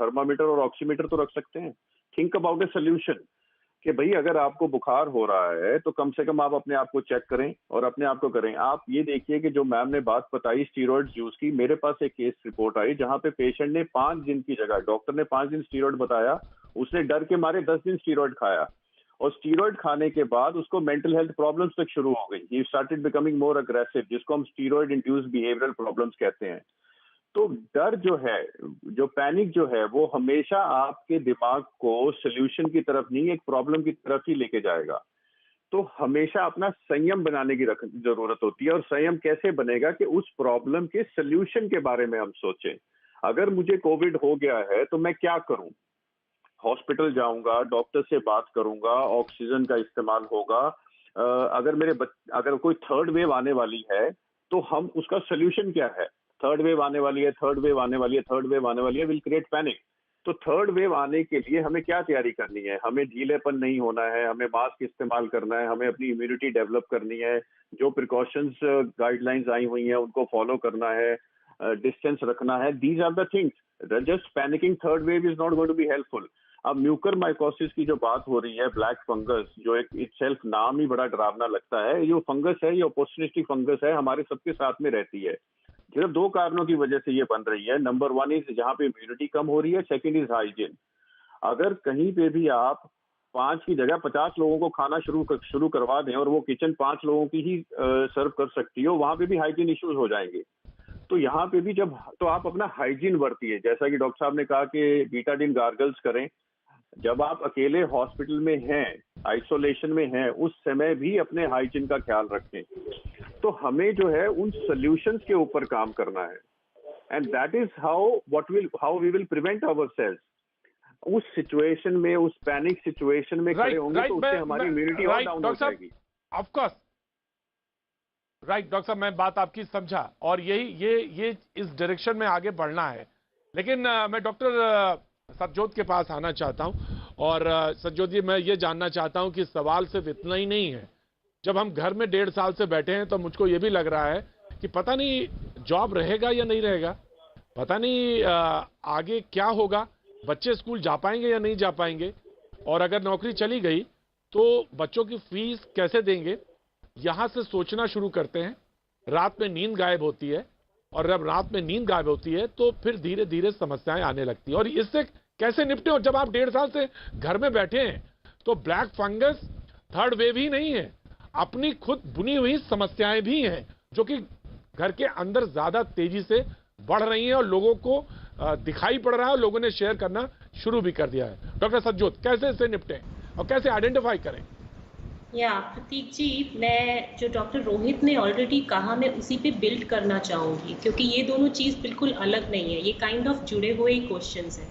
Thermometer और oximeter तो रख सकते हैं। थिंक अबाउट ए सोल्यूशन कि भाई अगर आपको बुखार हो रहा है तो कम से कम आप अपने आप को चेक करें और अपने आप को करें। आप ये देखिए कि जो मैम ने बात बताई स्टीरॉइड यूज की, मेरे पास एक केस रिपोर्ट आई जहां पे पेशेंट ने 5 दिन की जगह, डॉक्टर ने 5 दिन स्टीरॉइड बताया, उसने डर के मारे 10 दिन स्टीरॉइड खाया और स्टीरॉइड खाने के बाद उसको मेंटल हेल्थ प्रॉब्लम्स तक शुरू हो गई। He started becoming more aggressive, जिसको हम स्टीरॉइड इंड्यूस्ड बिहेवियरल प्रॉब्लम्स कहते हैं। तो डर जो है, जो पैनिक जो है, वो हमेशा आपके दिमाग को सोल्यूशन की तरफ नहीं, एक प्रॉब्लम की तरफ ही लेके जाएगा। तो हमेशा अपना संयम बनाने की जरूरत होती है। और संयम कैसे बनेगा कि उस प्रॉब्लम के सोल्यूशन के बारे में हम सोचें। अगर मुझे कोविड हो गया है तो मैं क्या करूं? हॉस्पिटल जाऊंगा, डॉक्टर से बात करूंगा, ऑक्सीजन का इस्तेमाल होगा। अगर कोई थर्ड वेव आने वाली है तो हम उसका सोल्यूशन क्या है? थर्ड वेव आने वाली है, थर्ड वेव आने वाली है, थर्ड वेव आने वाली है, विल क्रिएट पैनिक। तो थर्ड वेव आने के लिए हमें क्या तैयारी करनी है? हमें ढीलेपन नहीं होना है, हमें मास्क इस्तेमाल करना है, हमें अपनी इम्यूनिटी डेवलप करनी है, जो प्रिकॉशंस गाइडलाइंस आई हुई हैं उनको फॉलो करना है, डिस्टेंस रखना है। These are the things. Just panicking third wave is not going to be helpful. अब म्यूकर माइकोसिस की जो बात हो रही है, ब्लैक फंगस, जो एक इटसेल्फ नाम ही बड़ा डरावना लगता है, ये फंगस है, ये अपॉर्चुनिस्टिक फंगस है, हमारे सबके साथ में रहती है। सिर्फ 2 कारणों की वजह से ये बन रही है। नंबर 1 इज जहां पे इम्यूनिटी कम हो रही है, सेकंड इज हाइजीन। अगर कहीं पे भी आप 5 की जगह 50 लोगों को खाना शुरू करवा दें और वो किचन 5 लोगों की ही सर्व कर सकती हो, वहां पे भी हाइजीन इश्यूज हो जाएंगे। तो यहाँ पे भी तो आप अपना हाइजीन बरतिए। जैसा कि डॉक्टर साहब ने कहा कि बीटाडिन गार्गल्स करें। जब आप अकेले हॉस्पिटल में हैं, आइसोलेशन में हैं, उस समय भी अपने हाइजीन का ख्याल रखें। तो हमें जो है उन सॉल्यूशंस के ऊपर काम करना है। And that is how we will prevent ourselves. उस सिचुएशन में, उस पैनिक सिचुएशन में खड़े होंगे तो उससे हमारी इम्यूनिटी और डाउन हो जाएगी। ऑफ कोर्स, राइट डॉक्टर साहब, मैं बात आपकी समझा और ये इस डायरेक्शन में आगे बढ़ना है। लेकिन मैं डॉक्टर सतजोत के पास आना चाहता हूं और सतजोत जी, मैं ये जानना चाहता हूं कि सवाल सिर्फ इतना ही नहीं है। जब हम घर में 1.5 साल से बैठे हैं तो मुझको ये भी लग रहा है कि पता नहीं जॉब रहेगा या नहीं रहेगा, पता नहीं आगे क्या होगा, बच्चे स्कूल जा पाएंगे या नहीं जा पाएंगे, और अगर नौकरी चली गई तो बच्चों की फीस कैसे देंगे। यहां से सोचना शुरू करते हैं, रात में नींद गायब होती है और जब रात में नींद गायब होती है तो फिर धीरे धीरे समस्याएं आने लगती है। और इससे कैसे निपटे? और जब आप 1.5 साल से घर में बैठे हैं तो ब्लैक फंगस थर्ड वेव ही नहीं है, अपनी खुद बुनी हुई समस्याएं भी हैं जो कि घर के अंदर ज्यादा तेजी से बढ़ रही हैं और लोगों को दिखाई पड़ रहा है और लोगों ने शेयर करना शुरू भी कर दिया है। डॉक्टर सतजोत, कैसे इससे निपटें और कैसे आइडेंटिफाई करें? प्रतीक जी, मैं जो डॉक्टर रोहित ने ऑलरेडी कहा मैं उसी पे बिल्ड करना चाहूँगी, क्योंकि ये दोनों चीज़ बिल्कुल अलग नहीं है, ये काइंड ऑफ जुड़े हुए ही क्वेश्चंस हैं।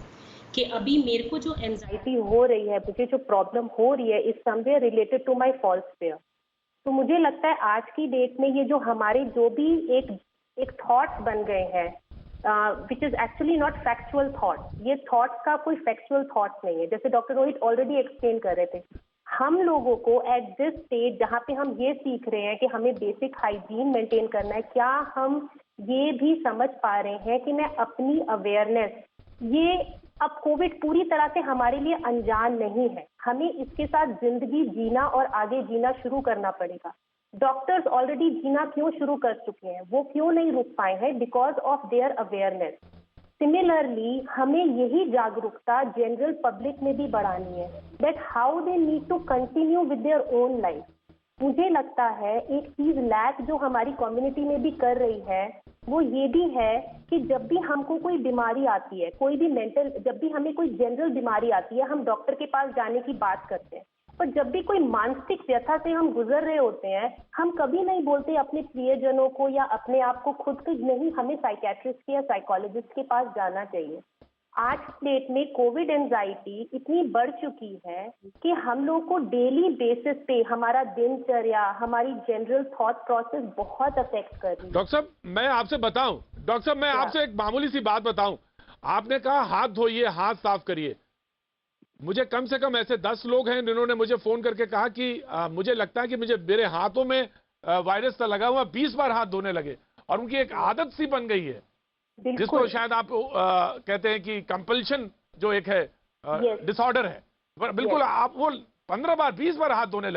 कि अभी मेरे को जो एंजाइटी हो रही है, मुझे जो प्रॉब्लम हो रही है, is somewhere related to my false fear. तो मुझे लगता है आज की डेट में ये जो हमारे जो भी एक थॉट्स बन गए हैं, which is actually not factual thought, ये थॉट्स का कोई फैक्चुअल थॉट नहीं है। जैसे डॉक्टर रोहित ऑलरेडी एक्सप्लेन कर रहे थे, हम लोगों को एट दिस स्टेज जहाँ पे हम ये सीख रहे हैं कि हमें बेसिक हाइजीन मेंटेन करना है, क्या हम ये भी समझ पा रहे हैं कि मैं अपनी अवेयरनेस, ये अब कोविड पूरी तरह से हमारे लिए अनजान नहीं है, हमें इसके साथ जिंदगी जीना और आगे जीना शुरू करना पड़ेगा। डॉक्टर्स ऑलरेडी जीना क्यों शुरू कर चुके हैं, वो क्यों नहीं रुक पाए हैं? Because of their awareness. Similarly हमें यही जागरूकता जनरल पब्लिक में भी बढ़ानी है, that how they need to continue with their own life. मुझे लगता है एक चीज लैक जो हमारी कम्युनिटी में भी कर रही है वो ये भी है कि जब भी हमको कोई बीमारी आती है, कोई भी मेंटल, जब भी हमें कोई जनरल बीमारी आती है, हम डॉक्टर के पास जाने की बात करते हैं, पर जब भी कोई मानसिक व्यथा से हम गुजर रहे होते हैं, हम कभी नहीं बोलते अपने प्रियजनों को या अपने आप को खुद को, नहीं, हमें साइकेट्रिस्ट या साइकोलॉजिस्ट के पास जाना चाहिए। आज डेट में कोविड एंजाइटी इतनी बढ़ चुकी है कि हम लोग को डेली बेसिस पे हमारा दिनचर्या, हमारी जनरल थॉट प्रोसेस बहुत अफेक्ट कर रही है। डॉक्टर साहब, मैं आपसे बताऊं, डॉक्टर साहब मैं आपसे एक मामूली सी बात बताऊं। आपने कहा हाथ धोइए, हाथ साफ करिए। मुझे कम से कम ऐसे 10 लोग हैं जिन्होंने मुझे फोन करके कहा कि मुझे लगता है कि मेरे हाथों में वायरस सा लगा हुआ, 20 बार हाथ धोने लगे और उनकी एक आदत सी बन गई है, जिसको शायद आप कहते हैं कि कंपल्शन जो एक है डिसऑर्डर है, बिल्कुल आप वो 15 बार 20 बार हाथ धोने लगे।